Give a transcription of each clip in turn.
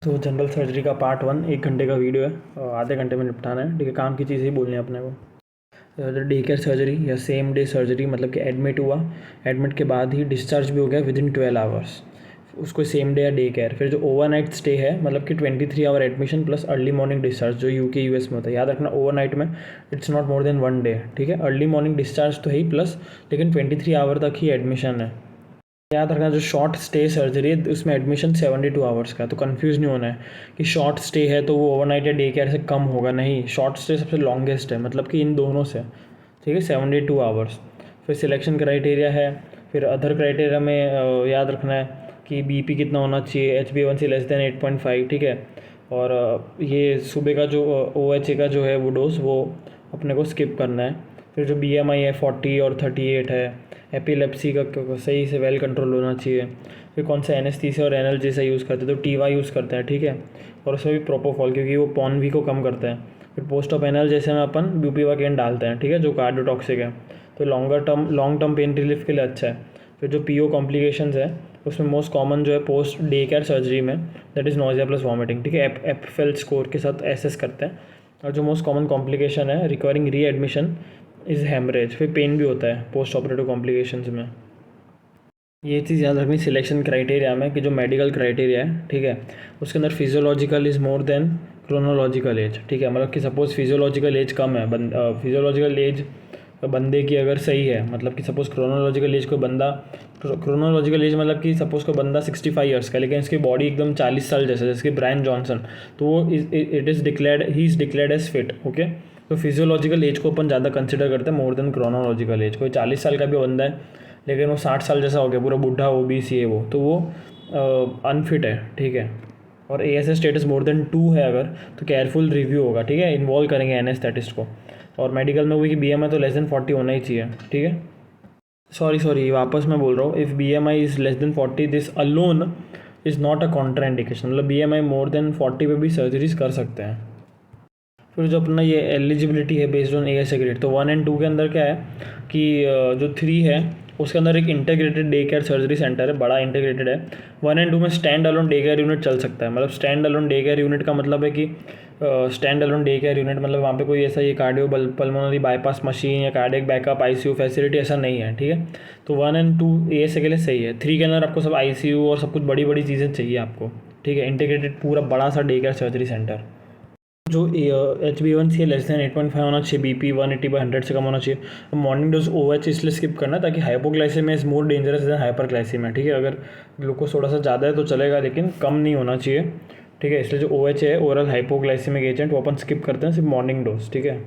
तो general surgery का part 1 1 घंटे का वीडियो है और आधे घंटे में निपटाना है। ठीक है, काम की चीज़ ही बोलनी है अपने को। डे केयर सर्जरी या सेम डे सर्जरी मतलब कि एडमिट हुआ, एडमिट के बाद ही डिस्चार्ज भी हो गया विदिन 12 आवर्स, उसको सेम डे या डे केयर। फिर जो ओवरनाइट स्टे है मतलब कि 23 hour admission plus early morning discharge जो यूके यूएस में होता है। याद रखना ओवरनाइट में it's not more than 1 day. ठीक है, अर्ली मॉर्निंग डिस्चार्ज तो है ही प्लस लेकिन 23 आवर तक ही एडमिशन है। याद रखना जो शॉर्ट स्टे सर्जरी है उसमें एडमिशन 72 आवर्स का है, तो कंफ्यूज नहीं होना है कि शॉर्ट स्टे है तो वो ओवरनाइट या डे केयर से कम होगा। नहीं, शॉर्ट स्टे सबसे लॉन्गेस्ट है, मतलब कि इन दोनों से। ठीक है, 72 आवर्स। फिर सिलेक्शन क्राइटेरिया है। फिर अदर क्राइटेरिया में याद रखना है कि बीपी कितना होना चाहिए, HbA1c लेस देन 8.5। ठीक है, और ये सुबह का जो OHA का जो है वो डोज वो अपने को स्किप करना है। फिर जो BMI है 40 और 38 है। एपिलेप्सी का सही से वेल कंट्रोल होना चाहिए। फिर कौन सा एनेस्थीसिया और एनाल्जेसिया यूज़ करते हैं, तो टीवा यूज़ करते हैं। ठीक है, और उसमें भी प्रोपोफॉल क्योंकि वो पॉन को कम करता है। फिर पोस्ट ऑफ एनाल्जेसिया में अपन ब्यूपीवाकेन डालते हैं। ठीक है, जो कार्डियोटॉक्सिक है, तो लॉन्ग टर्म पेन रिलीफ के लिए अच्छा है। फिर जो PO कॉम्प्लिकेशंस है उसमें मोस्ट कॉमन जो है पोस्ट डे केयर सर्जरी में that is nausea plus vomiting. ठीक है, एफएल स्कोर के साथ एसेस करते हैं। और जो मोस्ट कॉमन कॉम्प्लिकेशन है रिक्वायरिंग री एडमिशन इज़ हेमरेज। फिर पेन भी होता है पोस्ट ऑपरेटिव कॉम्प्लिकेशंस में। ये चीज़ याद रखनी सिलेक्शन क्राइटेरिया में कि जो मेडिकल क्राइटेरिया है, ठीक है, उसके अंदर physiological is more than chronological age. ठीक है, मतलब कि सपोज़ फिजियोलॉजिकल एज कम है, फिजियोलॉजिकल एज बंदे की अगर सही है, मतलब कि सपोज़ क्रोनोलॉजिकल एज कोई बंदा, क्रोनोलॉजिकल एज मतलब कि सपोज़ कोई बंदा 65 ईयर्स का लेकिन इसकी बॉडी एकदम 40 साल जैसे, जैसे कि ब्रायन जॉनसन, तो वो it is declared, he is declared as fit. Okay, तो फिजियोलॉजिकल एज को अपन ज़्यादा कंसिडर करते हैं मोर देन क्रोनोलॉजिकल एज। कोई 40 साल का भी बंदा है लेकिन वो 60 साल जैसा हो गया, पूरा बूढ़ा OBC है वो, तो वो अनफिट है। ठीक है, और ASA स्टेटस मोर देन 2 है अगर, तो केयरफुल रिव्यू होगा। ठीक है, इन्वॉल्व करेंगे एनेस्थेटिस्ट को। और मेडिकल में हुई कि BMI तो लेस देन 40 होना ही चाहिए। ठीक है, सॉरी वापस मैं बोल रहा हूँ, if BMI is less than 40 this alone is not a Contra indication, मतलब BMI मोर देन 40 पे भी सर्जरीज कर सकते हैं। फिर जो अपना ये एलिजिबिलिटी है बेस्ड ऑन ASA ग्रेड, तो 1 और 2 के अंदर क्या है कि जो 3 है उसके अंदर एक integrated day care surgery centre है, बड़ा इंटीग्रेटेड है। 1 और 2 में stand alone day care unit चल सकता है। मतलब stand alone day care unit का मतलब है कि stand alone day care unit मतलब वहाँ पे कोई ऐसा ये कार्डियो पल्मोनरी बाईपास मशीन या कार्डियक बैकअप ICU फैसिलिटी ऐसा नहीं है। ठीक है, तो 1 और 2 ASA के लिए सही है। 3 के अंदर आपको सब ICU और सब कुछ बड़ी बड़ी चीज़ें चाहिए आपको। ठीक है, इंटीग्रेटेड पूरा बड़ा सा डे केयर सर्जरी सेंटर। जो HbA1c लेस देन 8.5 होना चाहिए, BP 180/100 से कम होना चाहिए। मॉर्निंग डोज OH इसलिए स्किप करना ताकि hypoglycaemia is more dangerous than hyperglycaemia. ठीक है, अगर ग्लूकोज थोड़ा सा ज़्यादा है तो चलेगा लेकिन कम नहीं होना चाहिए। ठीक है, इसलिए जो OH है ओरल हाइपोग्लाइसेमिक एजेंट वो अपन स्किप करते हैं, सिर्फ मॉर्निंग डोज। ठीक है,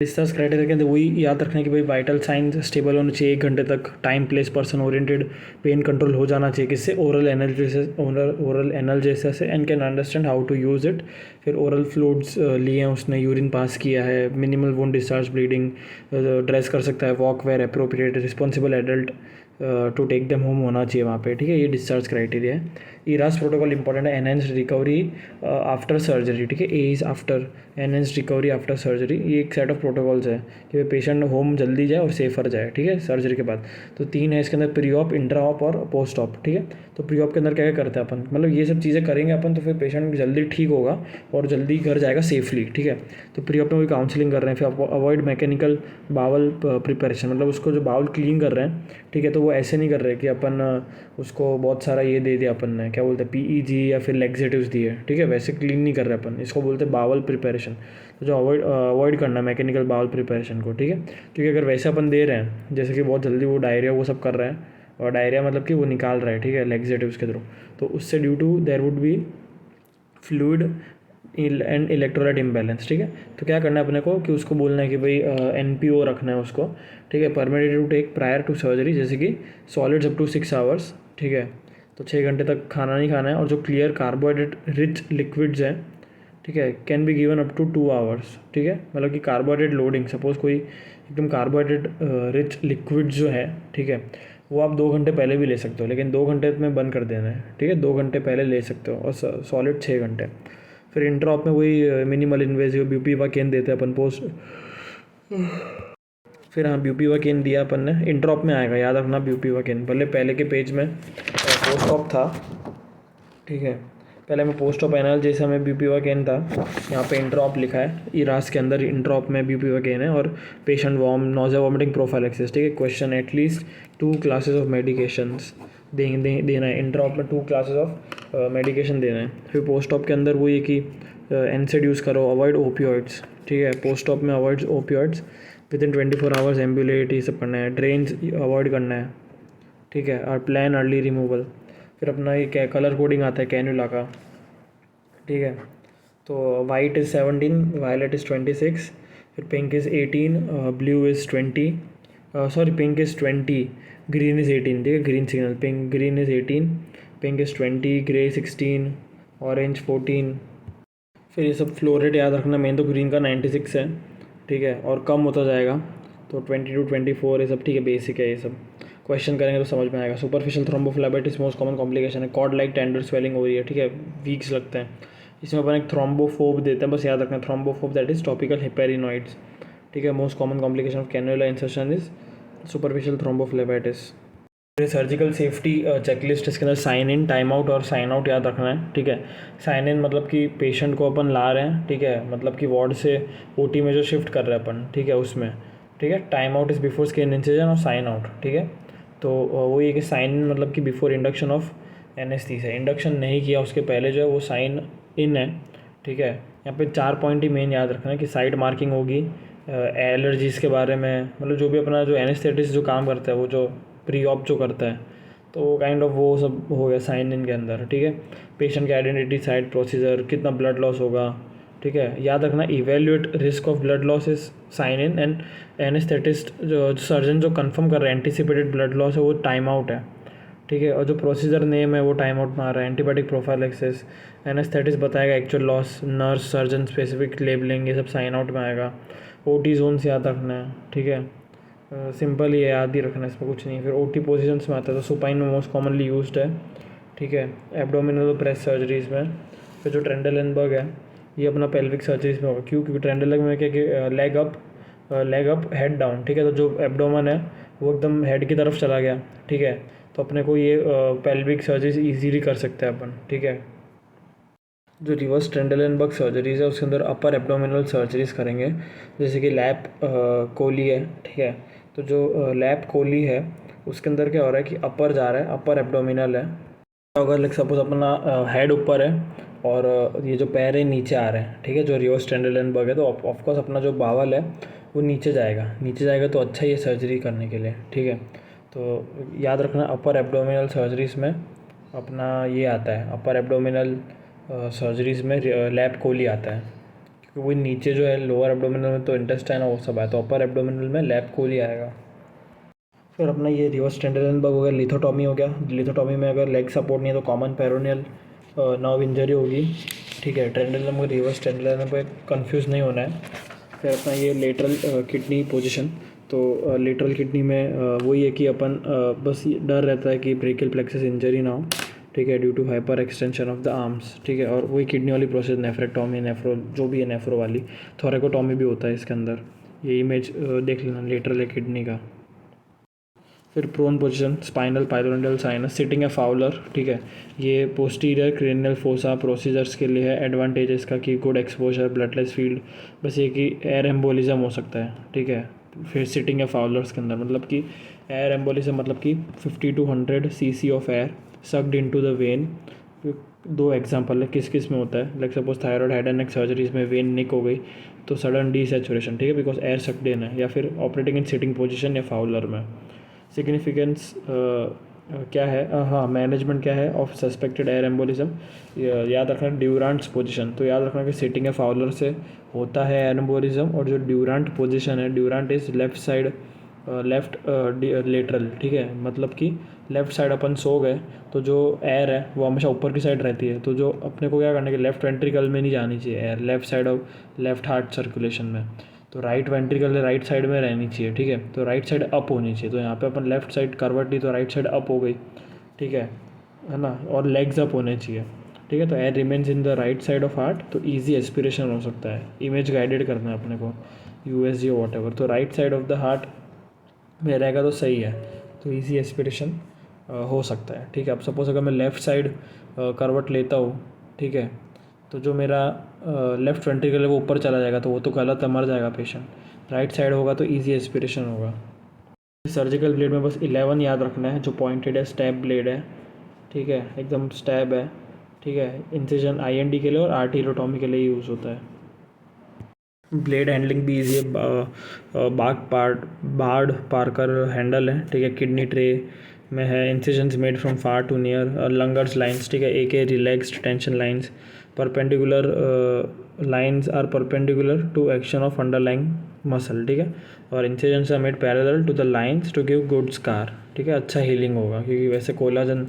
डिस्चार्ज क्राइटेरिया के अंदर वही याद रखना है कि भाई वाइटल साइंस स्टेबल होने चाहिए 1 घंटे तक, time place person oriented, pain control हो जाना चाहिए किससे, ओरल एनाल्जेसिया से, and can understand how to use it. फिर ओरल फ्लूइड्स लिए हैं उसने, यूरिन पास किया है, मिनिमल वोन डिस्चार्ज ब्लीडिंग, ड्रेस कर सकता है, walk wear appropriate, responsible adult to take them home होना चाहिए वहाँ पे। ठीक है, ये डिस्चार्ज क्राइटेरिया है। ERAS प्रोटोकॉल इंपॉर्टेंट है, एनहेंस्ड रिकवरी आफ्टर सर्जरी। ठीक है, A is after, enhanced recovery after surgery, ये एक सेट ऑफ प्रोटोकॉल्स है कि पेशेंट होम जल्दी जाए और सेफर जाए। ठीक है, सर्जरी के बाद तो 3 है इसके अंदर, प्री ऑप, इंट्रा ऑप और पोस्ट ऑप। ठीक है, तो प्री ऑप के अंदर क्या क्या करते हैं अपन, मतलब ये सब चीज़ें करेंगे अपन तो फिर पेशेंट जल्दी ठीक होगा और जल्दी घर जाएगा सेफली। ठीक है, तो प्री ऑप में वही काउंसलिंग कर रहे हैं। फिर अवॉइड मैकेनिकल बावल प्रिपरेशन, मतलब उसको जो बाउल क्लीन कर रहे हैं, ठीक है, तो वो ऐसे नहीं कर रहे कि अपन उसको बहुत सारा ये दे दिया अपन ने, क्या बोलते हैं, PEG या फिर लेग्जेटिव्स दिए। ठीक है, वैसे क्लीन नहीं कर रहे अपन, इसको बोलते हैं बावल प्रिपरेशन। तो जो अवॉइड करना है मैकेनिकल बाउल प्रिपरेशन को। ठीक है, क्योंकि अगर वैसे अपन दे रहे हैं जैसे कि बहुत जल्दी वो डायरिया वो सब कर रहे हैं, और डायरिया मतलब कि वो निकाल रहा है, ठीक है, लेग्जेटिव्स के थ्रू, तो उससे due to there would be fluid and electrolyte imbalance. ठीक है, तो क्या करना है अपने को कि उसको बोलना है कि भाई NPO रखना है उसको। ठीक है, permitted to take prior to surgery, जैसे कि सॉलिड्स अप टू 6 आवर्स। ठीक है, तो 6 घंटे तक खाना नहीं खाना है, और जो क्लियर कार्बोहाइड्रेट रिच लिक्विड्स हैं, ठीक है, can be given up to 2 hours. ठीक है, मतलब कि कार्बोहाइड्रेट लोडिंग, सपोज़ कोई एकदम कार्बोहाइड्रेट रिच लिक्विड जो है, ठीक है, वो आप 2 घंटे पहले भी ले सकते हो, लेकिन 2 घंटे में बंद कर देना है। ठीक है, 2 घंटे पहले ले सकते हो, और सॉलिड 6 घंटे। फिर इंट्रॉप में वही मिनिमल इन्वेजिव ब्यूपीवाकेन देते हैं अपन पोस्ट। फिर हाँ, ब्यूपीवाकेन दिया अपन ने, इंट्रॉप में आएगा, याद रखना ब्यूपीवाकेन, भले पहले के पेज में पोस्ट ऑप था। ठीक है, पहले मैं पोस्ट ऑप एनाल जैसे हमें ब्यूपीवाकेन था, यहाँ पे इंट्रॉप लिखा है, इरास के अंदर इंट्रॉप में ब्यूपीवाकेन है और patient vomit nausea vomiting prophylaxis, ठीक है। Question at least 2 classes of medications देना है, इंट्रॉप में 2 क्लासेस ऑफ मेडिकेशन देना है। फिर पोस्ट ऑप के अंदर वो ये कि एनसेड यूज़ करो, अवॉइड ओपियोइड्स, ठीक है। पोस्ट ऑप में avoid opioids, within 24 hours ambulate, ये सब करना है, ड्रेन्स अवॉइड करना है, ठीक है। और प्लान अर्ली रिमूवल। फिर अपना ये क्या कलर कोडिंग आता है कैन्यूला का, ठीक है। तो वाइट इज़ 17, वायलेट इज़ 26, फिर pink is 18, blue is 20, sorry pink is 20, green is 18, ठीक है। Green signal pink, green is 18, pink is 20, grey 16, orange 14। फिर ये सब फ्लो रेट याद रखना, मेन तो ग्रीन का 96 है, ठीक है, और कम होता जाएगा तो 20 to 24 ये सब, ठीक है, बेसिक है ये सब। क्वेश्चन करेंगे तो समझ में आएगा। Superficial thrombophlebitis most common complication है, कॉर्ड लाइक टेंडर स्वेलिंग हो रही है, ठीक है, वीक्स लगते हैं। इसमें अपन एक थ्रोम्बोफोब देते हैं, बस याद रखना थ्रोम्बोफोब दैट इज टॉपिकल हेपेरिनॉइड्स, ठीक है। Most common complication of cannula insertion is superficial thrombophlebitis. Surgical safety checklist, इसके अंदर साइन इन, टाइम आउट और साइन आउट याद रखना है, ठीक है। साइन इन मतलब कि पेशेंट को अपन ला रहे हैं, ठीक है, मतलब कि वार्ड से ओटी में जो शिफ्ट कर रहे हैं अपन, ठीक है, उसमें, ठीक है। Time out is before skin incision और साइन आउट, ठीक है। तो वो ये कि साइन इन मतलब कि before induction of anaesthesia, induction नहीं किया उसके पहले जो है वो साइन इन है, ठीक है। यहाँ पे 4 पॉइंट ही मेन याद रखना है कि साइड मार्किंग होगी, एलर्जीज़ के बारे में, मतलब जो भी अपना जो एनेस्थेटिस्ट जो काम करता है वो जो प्री ऑप जो करता है, तो काइंड ऑफ वो सब हो गया साइन इन के अंदर, ठीक है। पेशेंट की आइडेंटिटी, साइड प्रोसीजर, कितना ब्लड लॉस होगा, ठीक है, याद रखना। Evaluate risk of blood loss is sign in, and anaesthetist जो सर्जन जो कंफर्म कर रहा है एंटीसिपेटेड ब्लड लॉस है वो टाइम आउट है, ठीक है। और जो प्रोसीजर नेम है वो टाइम आउट में आ रहा है, एंटीबायोटिक प्रोफाइलैक्सिस, एनेस्थेटिस्ट बताएगा actual loss, nurse surgeon specific labelling, ये सब साइन आउट में आएगा। ओटी जोन्स याद रखना है, ठीक है, सिंपल ही है, याद ही रखना है, इसमें कुछ नहीं है। फिर ओटी पोजीशंस में आता है तो सुपाइन में मोस्ट कॉमनली यूज्ड है, ठीक है। एब्डोमिनल प्रेस सर्जरीज में। फिर जो ट्रेंडलेनबर्ग है ये अपना पेल्विक सर्जरीज में होगा, क्योंकि ट्रेंडलेनबर्ग में क्या कि लेग अप हेड डाउन, ठीक है। तो जो एब्डोमन है वो एकदम हेड की तरफ चला गया, ठीक है, तो अपने को ये पेल्विक सर्जरीज ईजीली कर सकते हैं अपन, ठीक है। जो रिवर्स ट्रेंडलेनबर्ग सर्जरीज है उसके अंदर अपर एब्डोमिनल सर्जरीज करेंगे, जैसे कि लैप कोली है, ठीक है। तो जो लैप कोली है उसके अंदर क्या हो रहा है कि अपर जा रहा है, अपर एब्डोमिनल है। अगर लाइक सपोज अपना हेड ऊपर है और ये जो पैर है नीचे आ रहे हैं, ठीक है, जो रिवर्स ट्रेंडलेनबर्ग है, तो ऑफकोर्स अपना जो बावल है वो नीचे जाएगा तो अच्छा ये सर्जरी करने के लिए, ठीक है। तो याद रखना अपर एब्डोमिनल सर्जरीज में अपना ये आता है, अपर एब्डोमिनल सर्जरीज़ में लैप कोली आता है, क्योंकि वो नीचे जो है लोअर एब्डोमिनल में तो इंटेस्टाइन वो सब है, तो अपर एब्डोमिनल में लैप कोली आएगा। फिर अपना ये रिवर्स ट्रेंडलेनबर्ग हो गया, लिथोटॉमी हो गया। लिथोटॉमी में अगर लेग सपोर्ट नहीं है तो कॉमन पेरोनियल नर्व इंजरी होगी, ठीक है। ट्रेंडलेनबर्ग रिवर्स ट्रेंडलेनबर्ग कंफ्यूज नहीं होना है। फिर अपना ये लेटरल किडनी पोजीशन, तो लेटरल किडनी में वही है कि अपन बस ये डर रहता है कि ब्रेकियल प्लेक्सस इंजरी ना हो, ठीक है, due to hyperextension of the arms, ठीक है। और वही किडनी वाली प्रोसेस नेफ्रेक्टॉमी, नेफ्रो जो भी है नेफ्रो वाली, थोरेकोटॉमी भी होता है इसके अंदर। ये इमेज देख लेना लेटरल किडनी का। फिर prone position, spinal pilonidal sinus, sitting है फाउलर, ठीक है। ये पोस्टीरियर क्रेनियल फोसा प्रोसीजर्स के लिए है। एडवांटेज इसका कि गुड एक्सपोजर, ब्लडलेस फील्ड, बस ये कि एयर एम्बोलिज्म हो सकता है, ठीक है। फिर सिटिंग है फाउलर्स के अंदर मतलब कि एयर एम्बोलिज्म मतलब कि 50 to 100 cc of air sucked into the when. 2 example है किस किस में होता है, like suppose thyroid head and neck surgeries में वेन निक हो गई तो सडन डीसैचुरेशन, ठीक है, बिकॉज एयर सक्ड इन है। या फिर ऑपरेटिंग इन सिटिंग पोजीशन या फाउलर में। सिग्निफिकेंस क्या है, हाँ, मैनेजमेंट क्या है ऑफ सस्पेक्टेड एयर एम्बोलिज्म, याद रखना ड्यूरांट्स पोजीशन, तो याद रखना कि सिटिंग है फाउलर से होता है एयर एम्बोलिज्म। और जो ड्यूरांट पोजीशन है, Durant is left side, left lateral, ठीक है, मतलब कि लेफ्ट साइड अपन सो गए तो जो एयर है वो हमेशा ऊपर की साइड रहती है, तो जो अपने को क्या करना है कि लेफ्ट वेंट्रिकल में नहीं जानी चाहिए air, left side of left heart circulation में, तो राइट वेंट्रिकल राइट साइड में रहनी चाहिए, ठीक है। तो राइट साइड अप होनी चाहिए, तो यहाँ पे अपन लेफ्ट साइड करवट ली तो राइट साइड अप हो गई, ठीक है ना। और लेग्स अप होने चाहिए, ठीक है। तो air remains in the right side of heart, तो ईजी एस्पिरेशन हो सकता है। इमेज गाइडेड करना है अपने को, USG वॉट एवर, तो right side of the heart में रहेगा तो सही है, तो ईजी एस्पिरेशन हो सकता है, ठीक है। अब सपोज अगर मैं लेफ़्ट साइड करवट लेता हूँ, ठीक है। तो जो मेरा लेफ़्ट वेंट्रिकल है वो ऊपर चला जाएगा, तो वो तो गलत है, मर जाएगा पेशेंट। राइट साइड होगा तो ईजी एस्पिरेशन होगा। सर्जिकल ब्लेड में बस 11 याद रखना है, जो पॉइंटेड है, स्टैब ब्लेड है, ठीक है, एकदम स्टैब है, ठीक है। इंसिजन IND के लिए और आर्टिलोटॉमी के लिए यूज़ होता है। ब्लेड हैंडलिंग भी ईजी है। बार्ड पार्कर हैंडल है, ठीक है। किडनी ट्रे में है। Incisions made from far to near. Langer's lines, ठीक है। AK relaxed tension lines. Perpendicular lines are perpendicular to action of underlying muscle, ठीक है। और incisions are made parallel to the lines to give good scar, ठीक है। अच्छा healing होगा, क्योंकि वैसे कोलाजन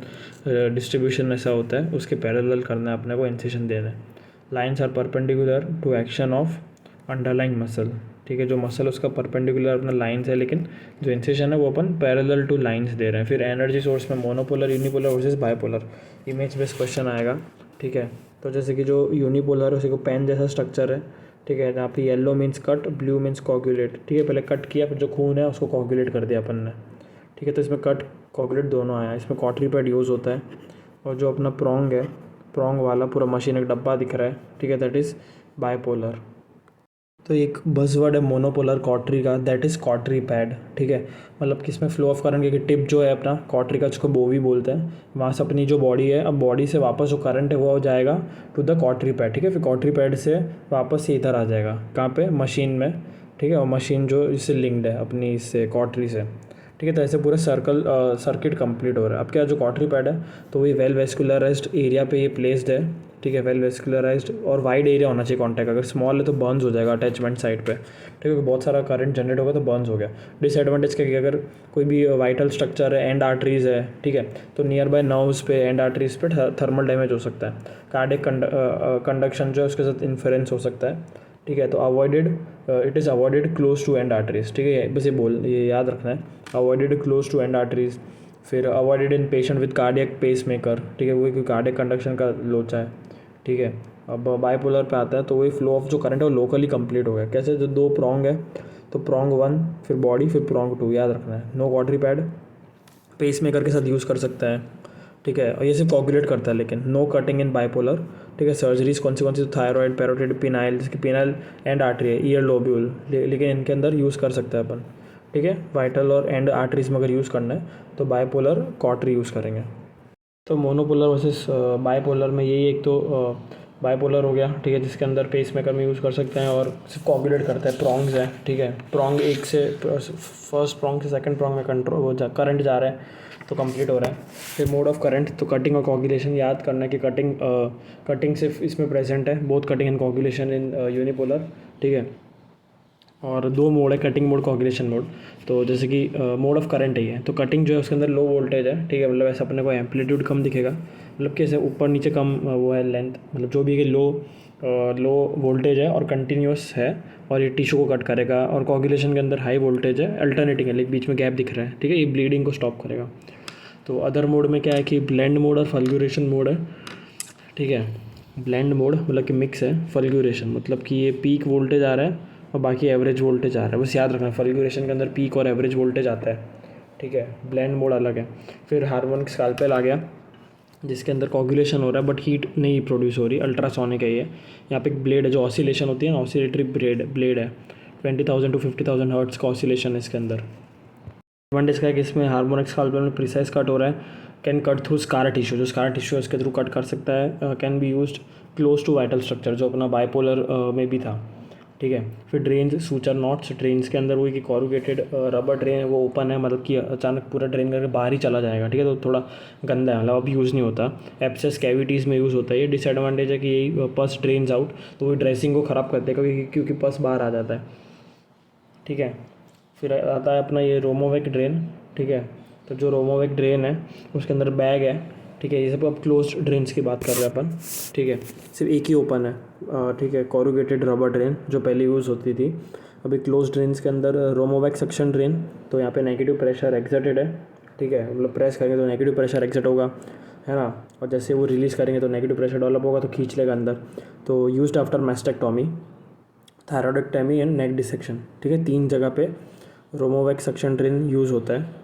डिस्ट्रीब्यूशन ऐसा होता है, उसके पैरेलल करना है अपने को, इंसिजन देना है। Lines are perpendicular to action of underlying muscle, ठीक है। जो मसल उसका परपेंडिकुलर अपना लाइन्स है, लेकिन जो इंसिजन है वो अपन पैरेलल टू लाइन्स दे रहे हैं। फिर एनर्जी सोर्स में monopolar, unipolar versus bipolar, image based question आएगा, ठीक है। तो जैसे कि जो यूनिपोलर है उसी को पेन जैसा स्ट्रक्चर है, ठीक है। जहाँ पे yellow means cut, blue means coagulate, ठीक है। पहले कट किया, फिर जो खून है उसको कोगुलेट कर दिया अपन ने, ठीक है। तो इसमें कट कोगुलेट दोनों आया। इसमें कॉटरी पैड यूज़ होता है। और जो अपना प्रोंग है, प्रोंग वाला पूरा मशीन एक डब्बा दिख रहा है, ठीक है, दैट इज़ बायपोलर। तो एक बज़वर्ड है मोनोपोलर कॉटरी का, दैट इज़ कॉटरी पैड, ठीक है। मतलब कि इसमें फ्लो ऑफ करंट की टिप जो है अपना कॉटरी का, जिसको बोवी बोलते हैं, वहाँ से अपनी जो बॉडी है, अब बॉडी से वापस जो करंट है वो जाएगा टू द कॉटरी पैड, ठीक है। फिर कॉटरी पैड से वापस से इधर आ जाएगा, कहाँ पे, मशीन में, ठीक है। और मशीन जो इससे लिंक्ड है अपनी इससे कॉटरी से, ठीक है। तो ऐसे पूरा सर्किट कंप्लीट हो रहा है। अब क्या, जो कॉटरी पैड है तो वही वेल वेस्कुलराइज्ड एरिया पे ये प्लेस्ड है, ठीक है। वेल वेस्कुलराइज्ड और वाइड एरिया होना चाहिए कॉन्टैक्ट। अगर स्मॉल है तो बर्न्स हो जाएगा अटैचमेंट साइड पे, ठीक है। बहुत सारा करंट जनरेट होगा तो बर्न्स हो गया। डिसएडवांटेज क्या कि अगर कोई भी वाइटल स्ट्रक्चर है, एंड आर्टरीज है, ठीक है, तो नियर बाय नर्व्स पे, एंड आर्टरीज पे थर्मल डैमेज हो सकता है। कार्डियक कंडक्शन जो है उसके साथ इंफरेंस हो सकता है, ठीक है। तो avoided, it is avoided close to end arteries, ठीक है। बस ये याद रखना है, avoided close to end arteries. फिर avoided in patient with cardiac pacemaker, ठीक है, वही कोई कार्डियक कंडक्शन का लोचा है, ठीक है। अब बाइपोलर पे आता है तो वही फ्लो ऑफ जो करंट है वो लोकली कंप्लीट हो गया। कैसे, जो दो प्रोंग है तो प्रोंग 1 फिर बॉडी फिर प्रोंग 2, याद रखना है। No cautery pad, pacemaker के साथ यूज़ कर सकता है, ठीक है। और ये सिर्फ कोगुलेट करता है, लेकिन नो कटिंग इन बाइपोलर, ठीक है। सर्जरीज कौन सी तो थायराइड, पैरोटिड, पिनाइल, जिसकी पिनाइल एंड आर्टरी है, ईयर लोब्यूल, लेकिन इनके अंदर यूज़ कर सकते हैं अपन, ठीक है। वाइटल और एंड आर्टरीज में अगर यूज़ करना है तो बाइपोलर कॉटरी यूज़ करेंगे। तो मोनोपोलर वर्सेस बाइपोलर में यही, एक तो बाइपोलर हो गया, ठीक है, जिसके अंदर पेस मेकर में यूज़ कर सकते हैं और सिर्फ कोगुलेट करता है, प्रॉन्ग्स है, ठीक है। प्रॉन्ग एक से फर्स्ट प्रॉन्ग से सेकंड प्रॉन्ग में करंट जा रहा है तो कंप्लीट हो रहा है। फिर मोड ऑफ करंट, तो कटिंग और कोगुलेशन याद करना है कि कटिंग सिर्फ इसमें प्रेजेंट है, both cutting and coagulation in unipolar, ठीक है। और दो मोड है, कटिंग मोड, कोगुलेशन मोड। तो जैसे कि मोड ऑफ करंट है ये, तो कटिंग जो है उसके अंदर लो वोल्टेज है, ठीक है। मतलब ऐसा अपने को एम्पलीट्यूड कम दिखेगा, मतलब कैसे ऊपर नीचे कम वो है लेंथ, मतलब जो भी लो वोल्टेज है और कंटिन्यूस है, और ये टिश्यू को कट करेगा। और कोगुलेशन के अंदर हाई वोल्टेज है, अल्टरनेटिंग है, लेकिन बीच में गैप दिख रहा है, ठीक है, ये ब्लीडिंग को स्टॉप करेगा। तो अदर मोड में क्या है कि ब्लेंड मोड और फल्गुरेशन मोड है, ठीक है। ब्लेंड मोड मतलब कि मिक्स है, फल्गुरेशन मतलब कि ये पीक वोल्टेज आ रहा है और बाकी एवरेज वोल्टेज आ रहा है, बस याद रखना फल्गुरेशन के अंदर पीक और एवरेज वोल्टेज आता है, ठीक है। ब्लेंड मोड अलग है। फिर हार्मोनिक स्कैल्पेल आ गया, जिसके अंदर कोगुलेशन हो रहा है बट हीट नहीं प्रोड्यूस हो रही, अल्ट्रासोनिक है ये। यहाँ पे एक ब्लेड है जो ऑसिलेशन होती है ना, ऑसिलेटरी ब्लेड है, 20,000 to 50,000 हर्ट्ज का ऑसिलेशन है इसके अंदर। एडवांटेज का है कि इसमें हार्मोनिक स्कैल्पेल में प्रिसाइज कट हो रहा है, can cut through scar tissue, जो स्कार टिश्यू है उसके थ्रू कट कर सकता है। Can be used close to vital structure, जो अपना बाइपोलर में भी था, ठीक है। फिर ड्रेन्स, सूचर नॉट्स, ड्रेन्स के अंदर वही कि कॉरुगेटेड रबर ड्रेन है, वो ओपन है, मतलब कि अचानक पूरा ड्रेन करके बाहर ही चला जाएगा, ठीक है। तो थोड़ा गंदा है, मतलब अब यूज़ नहीं होता। एब्सेस कैविटीज़ में यूज़ होता है। ये डिसएडवांटेज है कि यही पस ड्रेन्स आउट, तो वो ड्रेसिंग को ख़राब कर देगा, क्योंकि पस बाहर आ जाता है, ठीक है। फिर आता है अपना ये रोमोवेक ड्रेन, ठीक है। तो जो रोमोवेक ड्रेन है उसके अंदर बैग है, ठीक है। ये सब अब क्लोज ड्रेन्स की बात कर रहे हैं अपन, ठीक है। सिर्फ एक ही ओपन है, ठीक है, कॉरुगेटेड रबर ड्रेन जो पहले यूज़ होती थी। अभी क्लोज ड्रेन्स के अंदर रोमोवेक सक्शन ड्रेन, तो यहाँ पे नेगेटिव प्रेशर एक्सर्टेड है, ठीक है। मतलब प्रेस करेंगे तो नेगेटिव प्रेशर एक्सर्ट होगा, है ना। और जैसे वो रिलीज़ करेंगे तो नेगेटिव प्रेशर डेवलप होगा तो खींच लेगा अंदर। तो used after mastectomy, thyroidectomy and neck dissection, ठीक है। 3 जगह पे रोमोवेक सक्शन ड्रेन यूज़ होता है।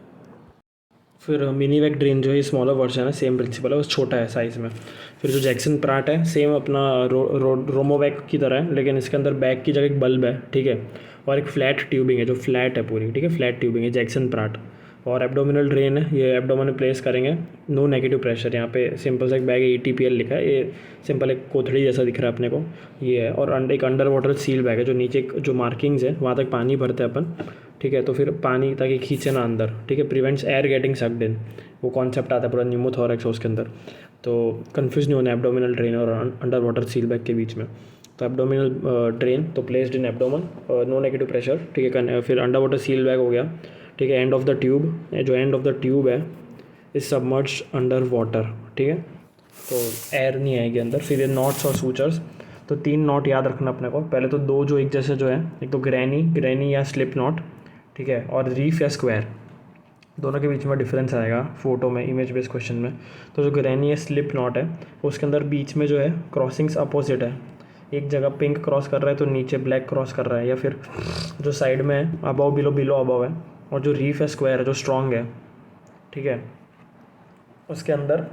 फिर मिनीवैक ड्रेन जो है स्मॉलर वर्जन है, सेम प्रिंसिपल है, बस छोटा है साइज़ में। फिर जो जैक्सन प्राट है सेम अपना रोमोवैक की तरह है, लेकिन इसके अंदर बैक की जगह एक बल्ब है, ठीक है, और एक फ्लैट ट्यूबिंग है जो फ्लैट है पूरी, ठीक है, फ्लैट ट्यूबिंग है जैक्सन प्राट। और एब्डोमिनल ड्रेन है, ये एब्डोमिन में प्लेस करेंगे, नो नेगेटिव प्रेशर। यहाँ पे सिंपल सा एक बैग है, ATPL लिखा है, ये सिंपल एक कोथड़ी जैसा दिख रहा है अपने को, ये है। और एक अंडर वाटर सील बैग है, जो नीचे जो मार्किंग्स है वहाँ तक पानी भरते हैं अपन, ठीक है, तो फिर पानी ताकि खींचे ना अंदर, ठीक है, प्रिवेंट्स एयर गेटिंग सक्ड इन, वो कॉन्सेप्ट आता है पूरा न्यूमोथोरैक्स उसके अंदर। तो कंफ्यूज नहीं होना एब्डोमिनल ड्रेन और अंडर वाटर सील बैग के बीच में। तो एब्डोमिनल ड्रेन तो placed in abdomen, no negative pressure, ठीक है। फिर अंडर वाटर सील बैग हो गया, ठीक है। एंड ऑफ द ट्यूब, जो एंड ऑफ द ट्यूब है इज सबमर्ज अंडर वाटर, ठीक है, तो एयर नहीं आएगी अंदर। फिर ये नॉट्स और सूचर्स, तो 3 नॉट याद रखना अपने को। पहले तो 2 जो एक जैसे जो है, एक तो ग्रैनी या स्लिप नॉट, ठीक है, और रीफ या स्क्वायर, दोनों के बीच में डिफरेंस आएगा फोटो में, इमेज बेस्ड क्वेश्चन में। तो जो ग्रैनी या स्लिप नॉट है उसके अंदर बीच में जो है क्रॉसिंग्स अपोजिट है, एक जगह पिंक क्रॉस कर रहा है तो नीचे ब्लैक क्रॉस कर रहा है, या फिर जो साइड में है अबव बिलो बिलो अबव है। और जो रीफ है स्क्वायर है जो स्ट्रॉन्ग है, ठीक है, उसके अंदर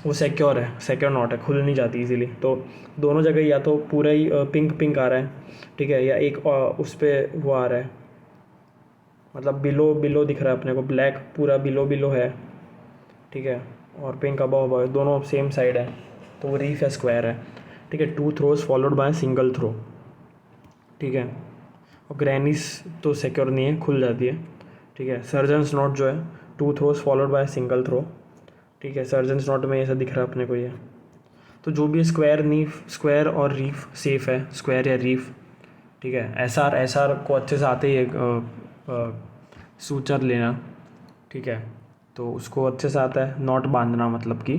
वो सिक्योर है, सिक्योर नॉट है, खुल नहीं जाती इजीली। तो दोनों जगह या तो पूरा ही पिंक पिंक आ रहा है, ठीक है, या एक उस पर वो आ रहा है, मतलब बिलो बिलो दिख रहा है अपने को, ब्लैक पूरा बिलो बिलो है, ठीक है, और पिंक अबव अबव है, दोनों सेम साइड है, तो वो रीफ या स्क्वायर है, ठीक है। 2 throws followed by single throw, ठीक है। और ग्रैनीस तो सिक्योर नहीं है, खुल जाती है, ठीक है। सर्जन्स नॉट जो है 2 throws followed by single throw, ठीक है। सर्जन्स नॉट में ऐसा दिख रहा है अपने को ये। तो जो भी स्क्वायर नीफ, स्क्वायर और रीफ सेफ है, स्क्वायर या रीफ, ठीक है। एसआर को अच्छे से आते ही सूचर लेना, ठीक है, तो उसको अच्छे से आता है, नॉट बांधना मतलब कि,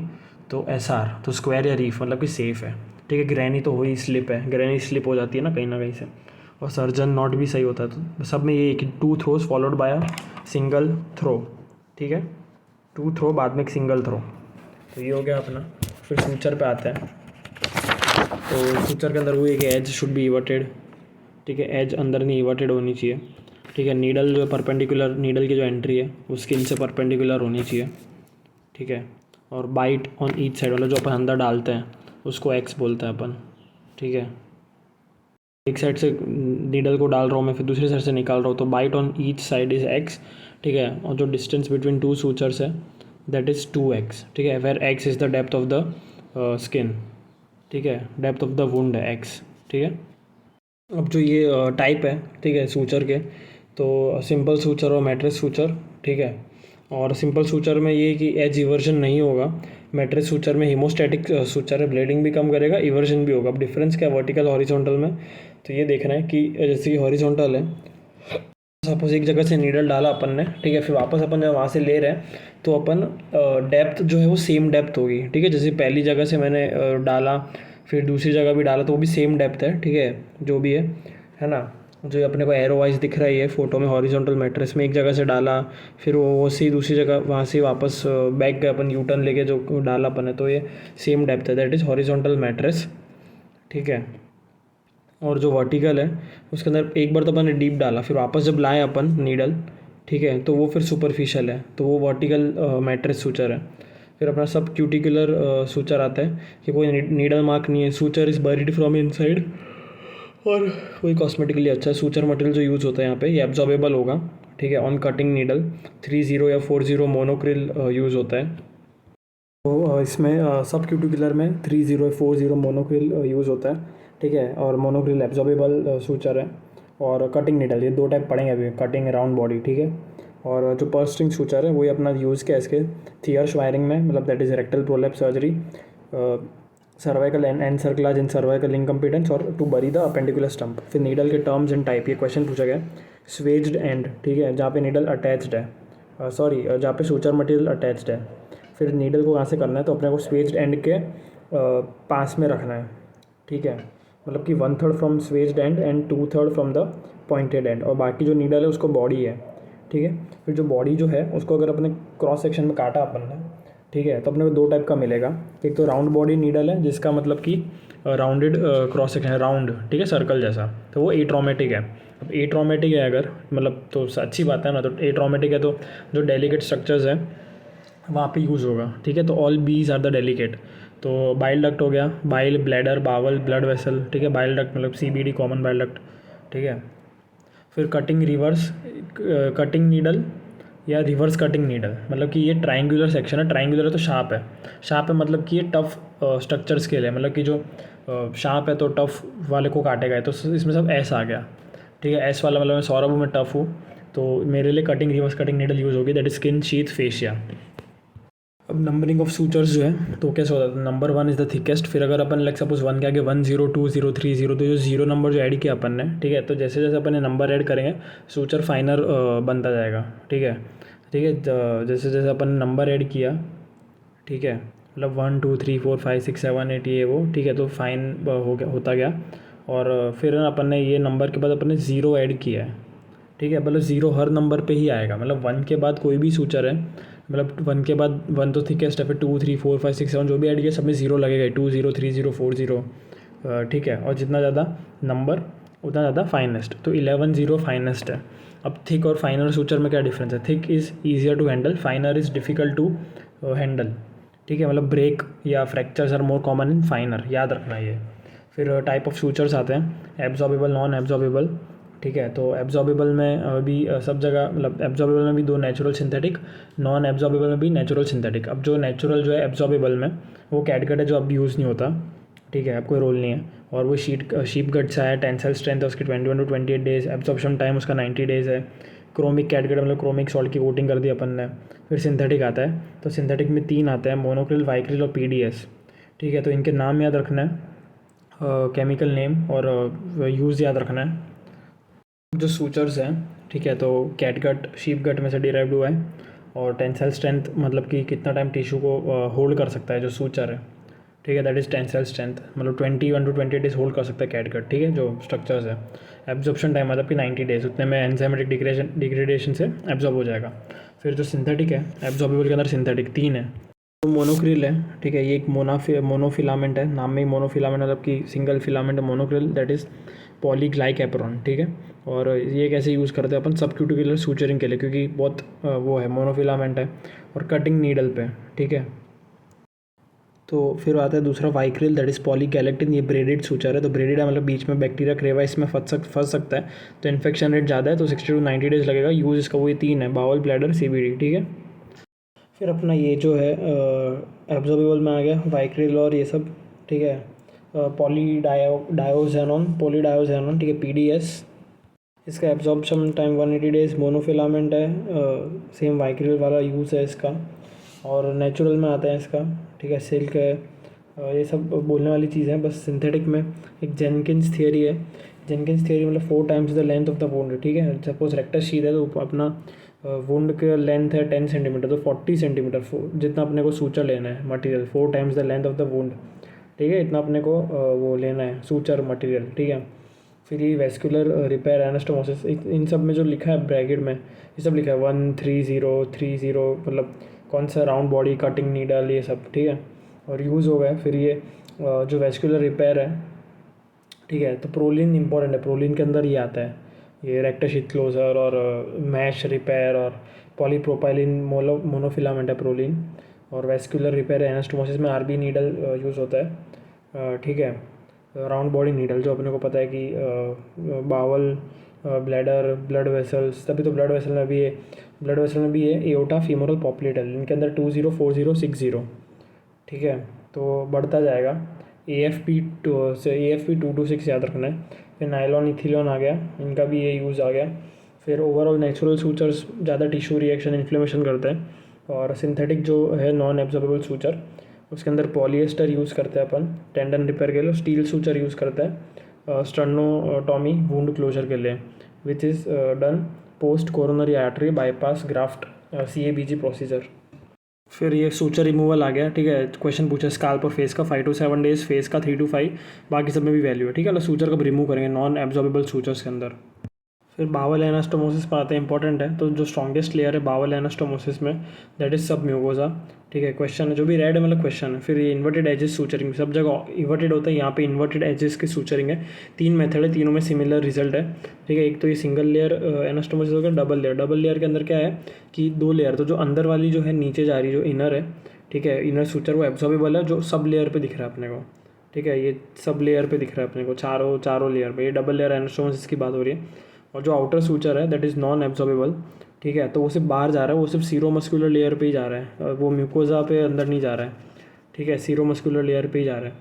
तो एसआर तो स्क्वायर या रीफ मतलब कि सेफ है, ठीक है। ग्रैनी तो हुई स्लिप है, ग्रैनी स्लिप हो जाती है ना कहीं से। और सर्जन नॉट भी सही होता है, तो सब में ये कि 2 throws followed by single throw, ठीक है, 2 थ्रो बाद में एक सिंगल थ्रो। तो ये हो गया अपना। फिर सूचर पे आते हैं, तो सूचर के अंदर वो एक एज शुड बी इवर्टेड, ठीक है, एज अंदर नहीं इवर्टेड होनी चाहिए, ठीक है। नीडल जो परपेंडिकुलर, नीडल की जो एंट्री है वो स्किन से परपेंडिकुलर होनी चाहिए, ठीक है। और बाइट ऑन ईच साइड वाला जो अपन अंदर डालते हैं उसको एक्स बोलते हैं अपन, ठीक है। एक साइड से नीडल को डाल रहा हूँ मैं, फिर दूसरी साइड से निकाल रहा हूँ, तो bite on each side is x, ठीक है। और जो डिस्टेंस बिटवीन 2 सूचर्स है दैट इज़ 2x, ठीक है, where x is the depth of the skin, ठीक है, डेप्थ ऑफ द वुंड है x, ठीक है। अब जो ये टाइप है, ठीक है, सूचर के, तो सिंपल सूचर और मैट्रिक्स सूचर, ठीक है। और सिंपल सूचर में ये कि एज इवर्जन नहीं होगा, मैट्रिक्स सूचर में हीमोस्टैटिक सूचर है, ब्लीडिंग भी कम करेगा, इवर्जन भी होगा। अब डिफरेंस क्या है वर्टिकल हॉरिजॉन्टल में, तो ये देखना है कि जैसे कि हॉरिजॉन्टल है, सपोज एक जगह से नीडल डाला अपन ने, ठीक है, फिर वापस अपन जब वहाँ से ले रहे हैं तो अपन डेप्थ जो है वो सेम डेप्थ होगी, ठीक है। जैसे पहली जगह से मैंने डाला, फिर दूसरी जगह भी डाला, तो वो भी सेम डेप्थ है, ठीक है, जो भी है ना। जो अपने को एरो वाइज दिख रहा है ये फोटो में, हॉरिजॉन्टल मैट्रिक्स में एक जगह से डाला, फिर वो से दूसरी जगह वहाँ से वापस बैक गए अपन, यू टर्न लेके जो डाला अपन है, तो ये सेम डेप्थ है, दैट इज़ हॉरिजॉन्टल मैट्रिक्स, ठीक है। और जो वर्टिकल है उसके अंदर एक बार तो अपन ने डीप डाला, फिर वापस जब लाए अपन नीडल, ठीक है, तो वो फिर सुपरफिशियल है, तो वो वर्टिकल मैट्रिक्स सूचर है। फिर अपना सब क्यूटिकुलर सूचर आता है कि कोई नीडल मार्क नहीं है, suture is buried from inside, और कोई कॉस्मेटिकली अच्छा है। सूचर मटेरियल जो यूज़ होता है यहाँ पे ये एब्जॉर्बेबल होगा, ठीक है, ऑन कटिंग नीडल 30 या 40 मोनोक्रिल यूज़ होता है। तो इसमें सब क्यूटिकुलर में 30 या 40 मोनोक्रिल यूज़ होता है, ठीक है। और मोनोक्रिल एब्जॉर्बेबल सूचर है। और कटिंग नीडल, ये 2 टाइप पढ़ेंगे अभी, कटिंग राउंड बॉडी, ठीक है। और जो पर्स स्ट्रिंग सूचर है वही अपना यूज़ किया इसके थियर्स वायरिंग में, मतलब that is rectal prolapse surgery, cervical and cerclage in cervical incompetence, और to bury the appendicular stump. फिर नीडल के टर्म्स एंड टाइप, ये क्वेश्चन पूछा गया। स्वेज्ड एंड, ठीक है, जहाँ पे नीडल अटैच्ड है, जहाँ पे सूचर मटेरियल अटैच्ड है। फिर नीडल को कहाँ से करना है, तो अपने को स्वेज्ड एंड के पास में रखना है, ठीक है, मतलब कि 1/3 from swaged end and 2/3 from the pointed end. और बाकी जो नीडल है उसको बॉडी है, ठीक है। फिर जो बॉडी जो है उसको अगर अपने क्रॉस सेक्शन में काटा अपन ने, ठीक है, तो अपने को 2 टाइप का मिलेगा। एक तो राउंड बॉडी नीडल है जिसका मतलब कि राउंडेड क्रॉस सेक्शन है, राउंड, ठीक है, सर्कल जैसा, तो वो एट्रोमेटिक है। अब ए ट्रॉमेटिक है अगर, मतलब तो अच्छी बात है ना, तो ए ट्रॉमेटिक है तो जो डेलिकेट स्ट्रक्चर्स हैं वहाँ पे यूज़ होगा, ठीक है। तो all these are the delicate. तो बाइल डक्ट हो गया, bile, bladder, bowel, blood vessel, ठीक है। बाइल डक्ट मतलब CBD, कॉमन बाइल डक्ट, ठीक है। फिर कटिंग रिवर्स कटिंग नीडल या रिवर्स कटिंग नीडल, मतलब कि ये ट्रायंगुलर सेक्शन है, ट्रायंगुलर है तो शार्प है, शार्प है मतलब कि ये टफ स्ट्रक्चर्स के लिए, मतलब कि जो शार्प है तो टफ वाले को काटेगा, तो इसमें सब एस आ गया, ठीक है। एस वाला मतलब मैं सौरभ हूँ, मैं टफ हूँ, तो मेरे लिए cutting reverse cutting needle use होगी, that is skin sheath fascia. अब नंबरिंग ऑफ सूचर्स जो है तो कैसे होता है, नंबर 1 इज़ द थिकेस्ट। फिर अगर अपन लाइक सपोज 1 के आगे 1 0 2 0 3 0, तो जो 0 नंबर जो ऐड किया अपन ने, ठीक है, तो जैसे जैसे अपन ने नंबर ऐड करेंगे सूचर फाइनर बनता जाएगा, ठीक है, ठीक है। जैसे जैसे अपन ने नंबर ऐड किया, ठीक है, मतलब 1 2 3 4 5 6 7 8 ये वो, ठीक है, तो फाइन हो गया, होता गया। और फिर अपन ने ये नंबर के बाद अपन ने 0 ऐड किया है, ठीक है, मतलब 0 हर नंबर पे ही आएगा, मतलब 1 के बाद कोई भी सूचर है, मतलब 1 के बाद 1 तो थिकेस्ट है, फिर 2 3 4 5 6 7 जो भी ऐड किया सब में 0 लगेगा, 2 0 3 0 4 0, ठीक है। और जितना ज़्यादा नंबर उतना ज़्यादा फाइनेस्ट, तो 11 0 फाइनेस्ट है। अब थिक और फाइनर सूचर में क्या डिफरेंस है, thick is easier to handle, finer is difficult to handle, ठीक है, मतलब ब्रेक या fractures are more common in finer, याद रखना ये। फिर टाइप ऑफ सूचर्स आते हैं, एब्जॉर्बेबल, नॉन एब्जॉर्बेबल, ठीक है। तो एब्जॉर्बेबल में भी सब जगह, मतलब एब्जॉर्बेबल में भी 2 नेचुरल सिंथेटिक, नॉन एब्जॉर्बेबल में भी नेचुरल सिंथेटिक। अब जो नेचुरल जो है एब्जॉर्बेबल में वो कैटगट है जो अब यूज़ नहीं होता, ठीक है, अब कोई रोल नहीं है। और वो शीप गट से आया, टेंसाइल स्ट्रेंथ है उसकी 21 to 28 डेज़, एब्जॉर्प्शन टाइम उसका 90 डेज़ है। क्रोमिक कैटगट मतलब क्रोमिक सॉल्ट की कोटिंग कर दी अपन ने। फिर सिंथेटिक आता है, तो सिंथेटिक में 3 आते हैं, मोनोक्रिल, वाइक्रिल और PDS, ठीक है। तो इनके नाम याद रखना है, केमिकल नेम और यूज़ याद रखना है। जो सूचर्स हैं, ठीक है, तो कैटगट शीप गट में से डिराइव्ड हुआ है। और टेंसाइल स्ट्रेंथ मतलब कि कितना टाइम टिश्यू को होल्ड कर सकता है जो सूचर है, ठीक है, दैट इज़ टेंसाइल स्ट्रेंथ, मतलब 21 to 28 डेज होल्ड कर सकता है कैटगट, ठीक है, जो स्ट्रक्चर्स है। एब्जॉर्प्शन टाइम मतलब कि 90 डेज, उतने में एंजाइमेटिक डिग्रेडेशन से एब्जॉर्ब हो जाएगा। फिर जो सिंथेटिक है, एब्जॉर्बेबल के अंदर सिंथेटिक 3 है। तो मोनोक्रिल है, ठीक है, ये एक मोनोफिलामेंट है, नाम में ही मोनोफिलामेंट मतलब कि सिंगल फिलामेंट है। मोनोक्रिल दैट इज़ पॉलीग्लाइकेप्रोन, ठीक है। और ये कैसे यूज़ करते हैं अपन, सब क्यूटिकुलर सूचरिंग के लिए, क्योंकि बहुत वो है, मोनोफिलामेंट है। और कटिंग नीडल पे, ठीक है। तो फिर आता है दूसरा वाइक्रिल, दैट इज़ पॉलीगैलेक्टिन, ये ब्रेडेड सूचर है। तो ब्रेडेड है मतलब बीच में बैक्टीरिया क्रेवा इसमें फंस सकता है, तो इन्फेक्शन रेट ज़्यादा है, तो 60 to 90 डेज़ लगेगा। यूज़ इसका वही 3 है, बाउल, ब्लैडर, CBD, ठीक है। फिर अपना ये जो है एब्जॉर्बेबल में आ गया वाइक्रिल और ये सब, ठीक है। पॉलीडायोजेनॉन, ठीक है, PDS। इसका एब्जॉर्प्शन टाइम 180 डेज़, मोनोफिलामेंट है, सेम वाइक्रिल वाला यूज़ है इसका। और नेचुरल में आता है इसका, ठीक है, सिल्क है, ये सब बोलने वाली चीज़ें हैं। बस सिंथेटिक में एक जेनकिंस थियरी है, जेनकिंस थियरी मतलब 4 times the length of the wound, ठीक है। सपोज रेक्टस शीथ है तो अपना वुंड का लेंथ है 10 सेंटीमीटर, तो 40 सेंटीमीटर जितना अपने को सूचर लेना है material, 4 times the length of the wound, ठीक है, इतना अपने को वो लेना है सूचर मटेरियल, ठीक है। फिर ये वेस्कुलर रिपेयर, एनास्टोमोसिस, इन सब में जो लिखा है ब्रैकेट में, ये सब लिखा है 1 3 0 3 0, मतलब कौन सा राउंड बॉडी, कटिंग नीडल, ये सब, ठीक है, और यूज़ हो गया। फिर ये जो वेस्कुलर रिपेयर है, ठीक है, तो प्रोलिन इंपॉर्टेंट है, प्रोलिन के अंदर ये आता है, ये रेक्टस शीथ क्लोजर और मैश रिपेयर और पॉलीप्रोपाइलिन मोनोफिलामेंट है प्रोलिन। और वेस्कुलर रिपेयर एनास्टोमोसिस में RB नीडल यूज़ होता है, ठीक है। राउंड बॉडी नीडल जो अपने को पता है कि बावल, ब्लैडर, ब्लड वेसल्स, तभी तो ब्लड वेसल में भी है, ब्लड वेसल में भी है एओर्टा, फीमोरल, पोप्लेटल, इनके अंदर 2 0 4 0 6 0, ठीक है। तो बढ़ता जाएगा। AFP 2 to 6 याद रखना है। फिर नाइलॉन, इथिलियन आ गया, इनका भी ये यूज़ आ गया। फिर ओवरऑल नेचुरल सूचर्स ज़्यादा टिश्यू रिएक्शन, इन्फ्लेमेशन करते हैं। और सिंथेटिक जो है नॉन एब्जॉर्बेबल सूचर, उसके अंदर पॉलिएस्टर यूज़ करते हैं अपन टेंडन रिपेयर के लिए। स्टील सूचर यूज़ करते हैं स्टर्नोटॉमी वुंड क्लोजर के लिए, which is done post coronary artery bypass graft, CABG procedure. फिर ये सूचर रिमूवल आ गया, ठीक है। क्वेश्चन पूछा स्काल्प और फेस का 5 to 7 डेज़, फेस का 3 to 5, बाकी सब में भी वैल्यू है, ठीक है। मतलब सूचर कब रिमूव करेंगे नॉन एब्जॉर्बेबल सूचर्स के अंदर। फिर बावल एनास्टोमोसिस पर आते हैं, इंपॉर्टेंट है। तो जो स्ट्रॉन्गेस्ट लेयर है बावल एनास्टोमोसिस में, दैट इज सब म्यूकोजा। ठीक है, क्वेश्चन है जो भी रेड है मतलब क्वेश्चन है। फिर ये इन्वर्टेड एजेस सूचरिंग, सब जगह इन्वर्टेड होता है, यहाँ पे इन्वर्टेड एजेस की सूचरिंग है। 3 मेथड है, तीनों में सिमिलर रिजल्ट है। ठीक है, एक तो ये सिंगल लेयर एनास्टोमोसिस हो गया। डबल लेयर के अंदर क्या है कि 2 लेयर, तो जो अंदर वाली जो है नीचे जा रही, जो इनर है, ठीक है, इनर सूचर वो एब्जॉर्बेबल है, जो सब लेयर पे दिख रहा है अपने को। ठीक है, ये सब लेयर पे दिख रहा है अपने को, चारों लेयर पे। ये डबल लेयर एनास्टोमोसिस की बात हो रही है। और जो आउटर सूचर है दैट इज़ नॉन एब्जॉर्बेबल। ठीक है, तो वो सिर्फ बाहर जा रहा है, वो सिर्फ सीरोमस्कुलर लेयर पे ही जा रहा है, वो म्यूकोजा पे अंदर नहीं जा रहा है। ठीक है, सीरोमस्कुलर लेयर पे ही जा रहा है।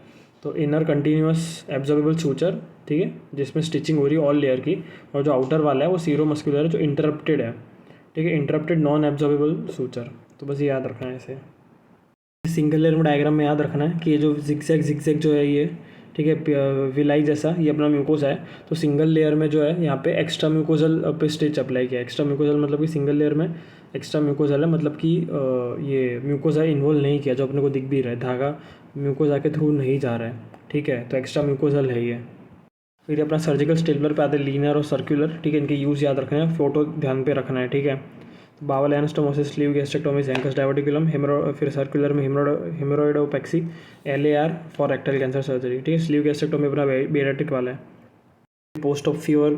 तो इनर कंटिन्यूस एब्जॉर्बेबल सूचर, ठीक है, जिसमें स्टिचिंग हो रही है ऑल लेयर की। और जो आउटर वाला है वो सीरोमस्कुलर है, जो इंटरप्टेड है। ठीक है, इंटरप्टेड नॉन एब्जॉर्बेबल सूचर। तो बस ये याद रखना है इसे। सिंगल लेयर में डायग्राम में याद रखना है कि ये जो जिगजैग जो है ये, ठीक है, विलाई जैसा ये अपना म्यूकोसा है। तो सिंगल लेयर में जो है यहाँ पे एक्स्ट्रा म्यूकोजल पे स्टिच अप्लाई किया। एक्स्ट्रा म्यूकोजल मतलब कि सिंगल लेयर में एक्स्ट्रा म्यूकोजल है, मतलब कि ये म्यूकोजा इन्वॉल्व नहीं किया, जो अपने को दिख भी रहा है, धागा म्यूकोजा के थ्रू नहीं जा रहा है। ठीक है, तो एक्स्ट्रा म्यूकोजल है ये। फिर ये अपना सर्जिकल स्टेपलर पे आते हैं, लीनियर और सर्कुलर। ठीक है, इनके यूज़ याद रखना है, फोटो ध्यान पे रखना है। ठीक है, bowel anastomosis, sleeve gastrectomy, Zenker's diverticulum, फिर सर्कुलर में haemorrhoidopexy, LAR for rectal cancer surgery. ठीक है, स्लीव गैस्ट्रेक्टोमी अपना बेरेटिक वाला है। पोस्ट ऑफ फीवर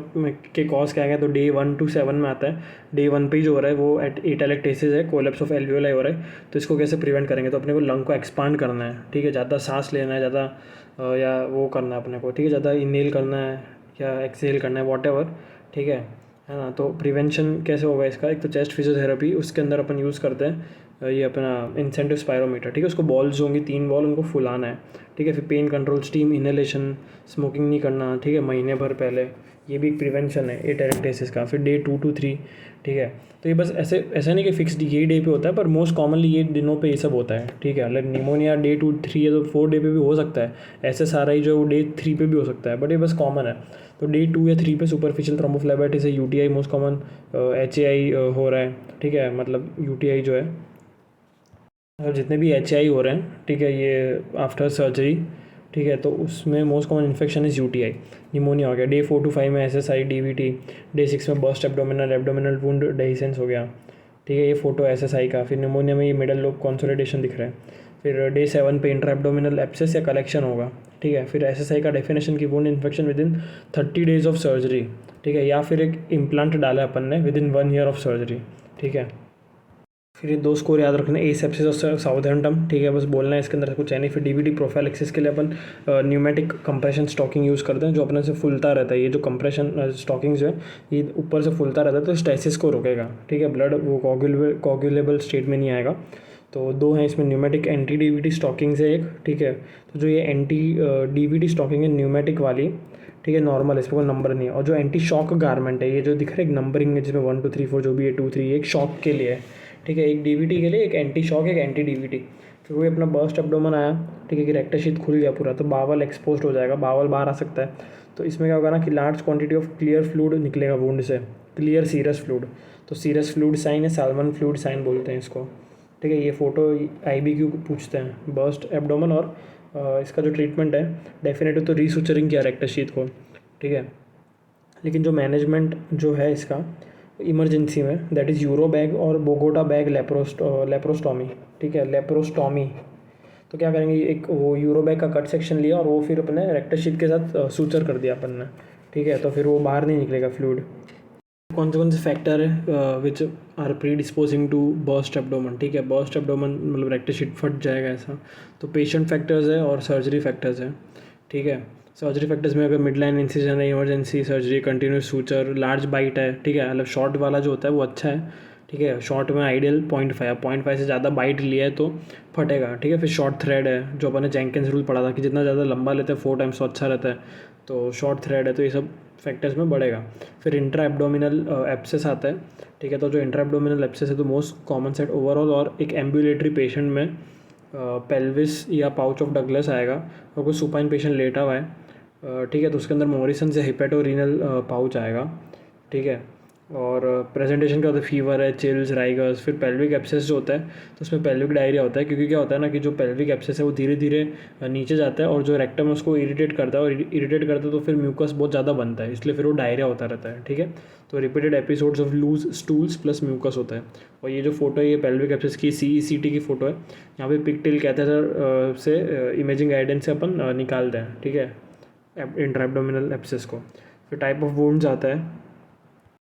के कॉज क्या है, तो डे 1 to 7 में आता है। डे 1 पे ही जो हो रहा है वो एटेलेक्टेसिस है, कोलेप्स ऑफ एल्वियोलाई हो रहा है। तो इसको कैसे प्रिवेंट करेंगे, तो अपने को लंग को एक्सपांड करना है। ठीक है, ज़्यादा सांस लेना है, ज़्यादा या वो करना है अपने को। ठीक है, ज़्यादा इनहेल करना है या एक्सहेल करना है, वॉट। ठीक है ना। तो प्रिवेंशन कैसे होगा इसका, एक तो चेस्ट फिजियोथेरेपी, उसके अंदर अपन यूज़ करते हैं ये अपना इंसेंटिव स्पायरोमीटर। ठीक है, उसको बॉल्स होंगी 3 बॉल, उनको फुलाना है। ठीक है, फिर pain control, steam inhalation, smoking नहीं करना। ठीक है, महीने भर पहले, ये भी एक प्रिवेंशन है एटेलेक्टेसिस का। फिर डे 2 to 3। ठीक है, तो ये बस ऐसा नहीं कि फिक्स यही डे पे होता है, पर मोस्ट कॉमनली ये दिनों पे ये सब होता है। ठीक है, मतलब निमोनिया डे 2 3 है तो 4 डे पे भी हो सकता है। ऐसे सारा ही जो डे 3 पे भी हो सकता है, बट ये बस कॉमन है। तो डे 2 या 3 पे सुपरफिशियल थ्रोम्बोफ्लेबिटिस है, UTI मोस्ट कॉमन, HAI हो रहा है। ठीक है, मतलब UTI जो है, और जितने भी HAI हो रहे हैं, ठीक है, ये आफ्टर सर्जरी। ठीक है, तो उसमें most common infection is UTI। Pneumonia हो गया डे 4 to 5 में, SSI DVT। डे 6 में बर्स्ट एब्डोमिनल वुंड डेहिसेंस हो गया। ठीक है, ये फोटो SSI का। फिर निमोनिया में ये मिडल लोब कंसोलिडेशन दिख रहा है। फिर डे 7 पे इंट्रा एब्डोमिनल एब्सेस या कलेक्शन होगा। ठीक है, फिर SSI का डेफिनेशन की wound infection with in 30 days of surgery. ठीक है, या फिर एक इम्प्लांट डाला अपन ने with in 1 year of surgery. ठीक है, फिर ये 2 स्कोर याद रखना, एसेप्सिस और साउथैम्पटन। ठीक है, बस बोलना है, इसके अंदर कुछ है नहीं। फिर DVT प्रोफाइलेक्सिस के लिए अपन न्यूमेटिक कंप्रेशन स्टॉकिंग यूज़ करते हैं, जो अपने से फूलता रहता है। ये जो कंप्रेशन स्टॉकिंग जो है ये ऊपर से फूलता रहता है, तो स्टेसिस को रोकेगा। ठीक है, ब्लड वो कोगुलेबल स्टेट में नहीं आएगा। तो 2 हैं इसमें, न्यूमेटिक एंटी DVT स्टॉकिंग से एक। ठीक है, तो जो ये एंटी DVT स्टॉकिंग है न्यूमेटिक वाली, ठीक है, नॉर्मल है, इस पर कोई नंबर नहीं है। और जो एंटी शॉक गारमेंट है, ये जो दिख रहा है एक नंबरिंग है जिसमें 1 2 3 4 जो भी है 2 3, एक शॉक के लिए है। ठीक है, एक DVT के लिए, एक एंटी शॉक, एक एंटी DVT। फिर वही अपना बर्स्ट एब्डोमेन आया। ठीक है, कि रेक्टल शीथ खुल गया पूरा, तो बावल एक्सपोज हो जाएगा, बावल बाहर आ सकता है। तो इसमें क्या होगा ना कि large quantity of clear fluid निकलेगा वुंड से, क्लियर सीरस फ्लूइड। तो सीरस फ्लूइड साइन है, सैल्मन फ्लूइड साइन बोलते हैं इसको। ठीक है, ये फोटो IBQ पूछते हैं, बर्स्ट एब्डोमेन। और इसका जो ट्रीटमेंट है डेफिनेटली तो रीसुचरिंग किया रेक्टल शीथ को। ठीक है, लेकिन जो मैनेजमेंट जो है इसका इमरजेंसी में, दैट इज़ यूरो बैग और बोगोटा बैग लेप्रोस्टॉमी। ठीक है, लेप्रोस्टॉमी। तो क्या करेंगे, एक वो यूरो बैग का कट सेक्शन लिया और वो फिर अपने रेक्टल शीथ के साथ सूचर कर दिया अपन ने। ठीक है, तो फिर वो बाहर नहीं निकलेगा फ्लूइड। कौन से फैक्टर है which are predisposing to burst abdomen. ठीक है, बर्स्ट एब्डोमेन मतलब रेक्टल शीथ फट जाएगा ऐसा। तो पेशेंट फैक्टर्स है और सर्जरी फैक्टर्स है। ठीक है, सर्जरी फैक्टर्स में अगर मिड लाइन इंसिजन है, emergency surgery, continuous suture, large bite है। ठीक है, मतलब शॉर्ट वाला जो होता है वो अच्छा है। ठीक है, शॉर्ट में आइडियल 0.5 से ज़्यादा बाइट लिया है तो फटेगा। ठीक है, फिर शॉर्ट थ्रेड है, जो अपने जेंकिंस रूल पढ़ा था कि जितना ज़्यादा लंबा लेते हैं 4 times तो अच्छा रहता है। तो शॉर्ट थ्रेड है, तो ये सब फैक्टर्स में बढ़ेगा। फिर इंट्रा एब्डोमिनल एब्सेस आता है। ठीक है, तो जो इंट्रा एब्डोमिनल एब्सेस है तो मोस्ट कॉमन सेट ओवरऑल, और एक एम्बुलेटरी पेशेंट में पेल्विस या पाउच ऑफ डगलस आएगा, और कोई सुपाइन पेशेंट लेटा हुआ है। ठीक है, तो उसके अंदर मोरिसन से हिपेटोरीनल पाउच आएगा। ठीक है, और प्रेजेंटेशन का होता है फीवर है, चिल्स, राइगर्स। फिर पेल्विक एब्सेस जो होता है तो उसमें पेल्विक डायरिया होता है, क्योंकि क्या होता है ना कि जो पेल्विक एब्सेस है वो धीरे धीरे नीचे जाता है और जो रेक्टम है उसको इरिटेट करता है, और इरिटेट करता है तो फिर म्यूकस बहुत ज़्यादा बनता है, इसलिए फिर वो डायरिया होता रहता है। ठीक है, तो repeated episodes of loose stools plus mucus होता है। और ये जो फोटो है ये पेल्विक एब्सेस की CECT की फ़ोटो है। यहाँ पे पिगटेल कैथेटर से इमेजिंग गाइडेंस से अपन निकालते हैं। ठीक है, इंट्राएब्डोमिनल एब्सेस को। फिर टाइप ऑफ वुंड्स आता है।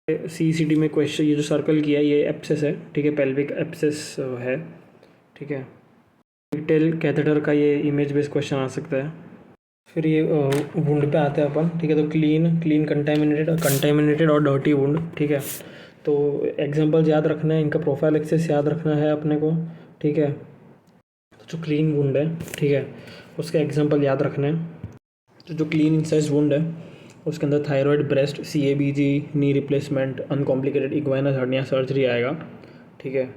CECT में क्वेश्चन, ये जो सर्कल किया है ये एप्सेस है। ठीक है, पेल्विक एप्सेस है। ठीक है, पिगटेल कैथेटर का ये इमेज बेस्ड क्वेश्चन आ सकता है। फिर ये वुंड पे आते हैं अपन। ठीक है, तो क्लीन कंटेमिनेटेड और डर्टी वुंड। ठीक है, तो एग्जांपल्स याद रखना है, इनका प्रोफाइल एक्सेस याद रखना है अपने को। ठीक है, तो जो क्लीन वुंड है, ठीक है, उसके एग्जांपल याद रखने हैं। तो जो क्लीन इंसाइज वुंड है उसके अंदर thyroid, breast, CABG, knee replacement, uncomplicated inguinal hernia surgery आएगा। ठीक है,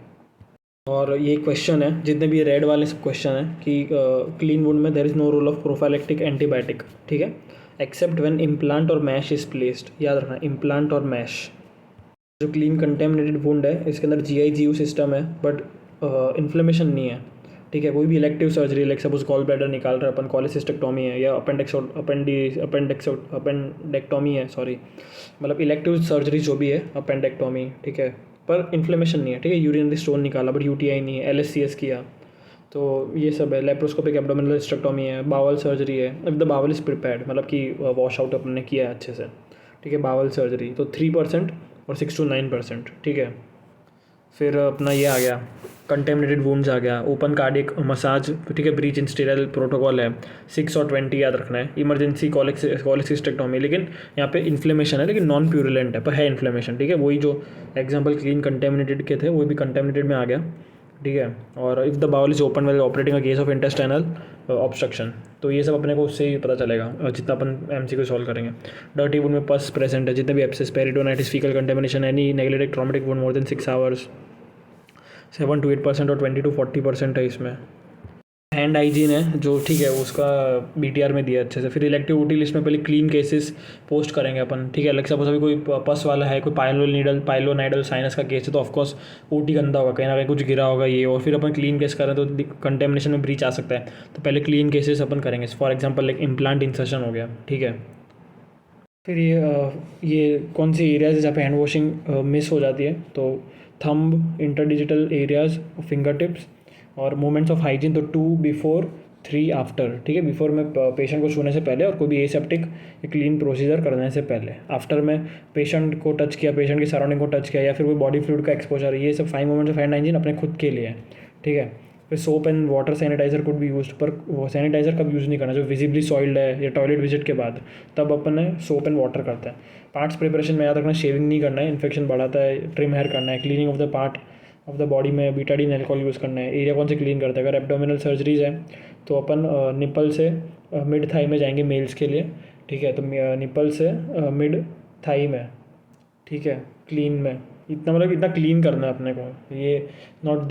और ये क्वेश्चन है, जितने भी रेड वाले सब क्वेश्चन है कि क्लीन वुंड में there is no role of prophylactic antibiotic. ठीक है, एक्सेप्ट व्हेन इम्प्लांट और मैश इज प्लेस्ड। याद रखना, इम्प्लांट और मैश। जो क्लीन कंटेमिनेटेड वुंड है इसके अंदर GI-GU सिस्टम है, बट इन्फ्लेमेशन नहीं है। ठीक है, कोई भी elective surgery, like suppose gall bladder निकाल रहे हैं अपन, कॉलेसिस्टेक्टोमी है या अपेंडेक्टोमी है, सॉरी, मतलब इलेक्टिव सर्जरी जो भी है, अपेंडेक्टोमी। ठीक है, पर इन्फ्लेमेशन नहीं है। ठीक है, यूरिनरी स्टोन निकाला बट UTI नहीं है, LSCS किया, तो ये सब है। लेप्रोस्कोपिक एब्डोमिनल हिस्टेक्टोमी है, बावल सर्जरी है, if the bowel is prepared, मतलब कि वॉश आउट अपने किया है अच्छे से। ठीक है, बावल सर्जरी तो 3% और 6 to 9%। ठीक है, फिर अपना ये आ गया कंटेमिनेटेड वुंड्स आ गया, ओपन कार्डियक मसाज। ठीक है, ब्रीच इन स्टेराइल प्रोटोकॉल है, 6 और 20 याद रखना है। इमरजेंसी कॉलेसिस्टेक्टोमी, लेकिन यहाँ पे इन्फ्लेमेशन है, लेकिन नॉन प्यूरिलेंट है, पर है इन्फ्लेमेशन। ठीक है, वही जो एग्जाम्पल क्लीन कंटेमिनेटेड के थे वो भी कंटेमिनेटेड में आ गया। ठीक है, और if the bowel is open well operating a case of intestinal obstruction. तो ये सब अपने को उससे ही पता चलेगा जितना अपन MCQ सॉल्व करेंगे। डर्टी वुंड में पस प्रेजेंट है, जितने भी abscess, peritonitis, faecal contamination, any neglected traumatic wound more than 6 hours, 7 to 8% और 20 to 40% है इसमें। हैंड हाइजीन है जो, ठीक है, उसका BTR में दिया अच्छे से। फिर इलेक्टिव OT लिस्ट में पहले क्लीन केसेस पोस्ट करेंगे अपन। ठीक है, अलग सपोज अभी कोई पस वाला है, कोई पाइलोनाइडल साइनस का केस है, तो ऑफकोर्स OT गंदा होगा, कहीं ना कहीं कुछ गिरा होगा ये, और फिर अपन क्लीन केस करें तो कंटेमिनेशन में ब्रीच आ सकता है, तो पहले क्लीन केसेस अपन करेंगे। For example like implant insertion हो गया। ठीक है, फिर ये कौन सी एरियाज है जहाँ पे हैंड वॉशिंग मिस हो जाती है, तो thumb, interdigital areas, finger tips, और मोमेंट्स ऑफ हाइजीन, तो 2 बिफोर 3 आफ्टर। ठीक है, बिफोर में पेशेंट को छूने से पहले और कोई भी एसेप्टिक क्लीन प्रोसीजर करने से पहले। आफ्टर में पेशेंट को टच किया, पेशेंट की सराउंडिंग को टच किया, या फिर कोई बॉडी फ्लूइड का एक्सपोजर, ये सब 5 मोमेंट्स ऑफ हैंड हाइजीन अपने खुद के लिए है। ठीक है, फिर soap and water sanitizer could भी यूज, पर वो सैनिटाइजर कब यूज़ नहीं करना, जो विजिबली सॉइल्ड है या टॉयलेट विजिट के बाद, तब अपन सोप एंड वाटर करते हैं। पार्ट्स प्रिपरेशन में याद रखना, शेविंग नहीं करना है, इन्फेक्शन बढ़ाता है, ट्रिम हेयर करना है। Cleaning of the part of the body में बीटाडीन अल्कोहल यूज़ करना है। एरिया कौन से क्लीन करते हैं, अगर एब्डोमिनल सर्जरीज है तो अपन निपल से मिड थाई में जाएंगे मेल्स के लिए। ठीक है, तो निपल से मिड थाई में, ठीक है, क्लीन में, इतना मतलब इतना क्लीन करना है अपने को, ये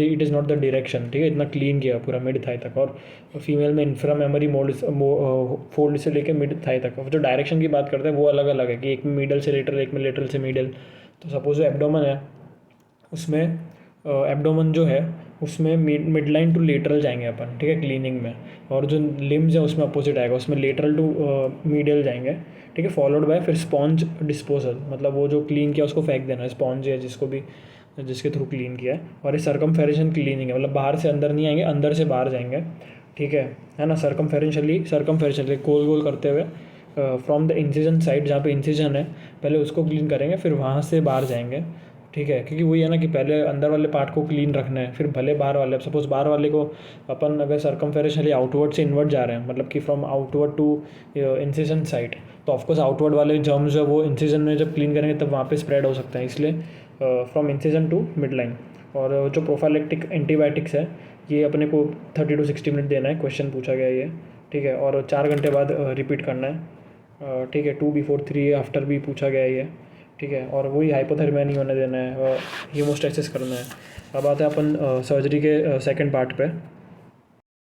it is not the direction. ठीक है, इतना क्लीन किया पूरा मिड थाई तक। और फीमेल में इंफ्रा मेमोरी फोल्ड से लेके मिड थाई तक। जो डायरेक्शन की बात करते हैं वो अलग अलग है, कि एक में मिडल से लेटरल, एक में लेटरल से मिडल। तो सपोज जो एब्डोमन है उसमें एब्डोमन जो है उसमें मिड लाइन टू लेटरल जाएंगे अपन। ठीक है, क्लीनिंग में। और जो लिम्स है उसमें अपोजिट आएगा, उसमें लेटरल टू मीडियल जाएंगे। ठीक है, फॉलोड बाय फिर स्पॉन्ज डिस्पोजल, मतलब वो जो क्लीन किया उसको फेंक देना है, स्पॉन्ज है जिसको भी, जिसके थ्रू क्लीन किया है। और ये सर्कमफेरेशन क्लीनिंग है, मतलब बाहर से अंदर नहीं आएंगे, अंदर से बाहर जाएंगे। ठीक है ना, सर्कमफेरेशनली गोल गोल करते हुए फ्रॉम द इंसिजन साइड, जहाँ पे इंसिजन है पहले उसको क्लीन करेंगे, फिर वहाँ से बाहर जाएंगे। ठीक है, क्योंकि वही है ना कि पहले अंदर वाले पार्ट को क्लीन रखना है, फिर भले बाहर वाले। अब सपोज बाहर वाले को अपन अगर सर्कमफेरेशनली आउटवर्ड से इनवर्ड जा रहे हैं, मतलब कि from outward to incision side, तो ऑफकोर्स आउटवर्ड वाले जर्म्स जो है वो इंसिजन में जब क्लीन करेंगे तब वहाँ पे स्प्रेड हो सकता है, इसलिए from incision to mid line. और जो प्रोफाइलेक्टिक एंटीबायोटिक्स है ये अपने को 30 to 60 मिनट देना है, क्वेश्चन पूछा गया ये। ठीक है, और 4 घंटे बाद रिपीट करना है। ठीक है, 2 before 3 आफ्टर भी पूछा गया है ये। ठीक है, और वही हाइपोथर्मिया नहीं होने देना है, हीमोस्टैसिस करना है। अब आते हैं अपन सर्जरी के सेकंड पार्ट पे।